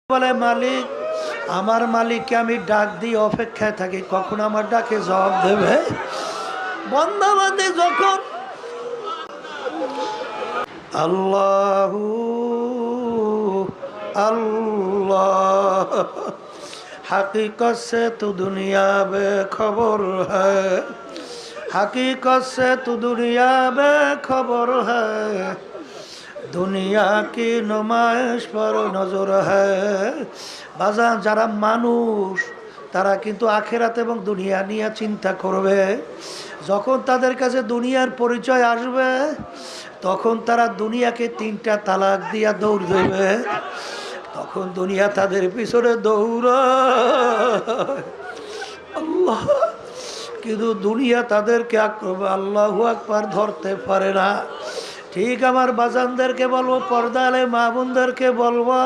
বলে মালিক, আমার মালিককে আমি ডাক দিয়ে অপেক্ষায় থাকি কখন আমার ডাকে জবাব দেবে। বন্দাবাদী যখন আল্লাহু अल्लाह हकीकत से तू दुनिया बेखबर है, हकीकत से तू दुनिया बेखबर है, दुनिया की नुमाइश पर नजर है। বাজান যারা মানুষ তারা কিন্তু আখিরাত এবং দুনিয়া নিয়ে চিন্তা করবে। যখন তাদের কাছে দুনিয়ার পরিচয় আসবে তখন তারা দুনিয়াকে তিনটা তালাক দিয়া দৌড় দেবে। তখন দুনিয়া তাদের পিছনে দৌড়ায় আল্লাহ, কিন্তু দুনিয়া তাদেরকে আক্রমণ আল্লাহু আকবার ধরতে পারে না। ঠিক আমার বাজানদেরকে বলবো, পর্দালে মা বোনদেরকে বলবো,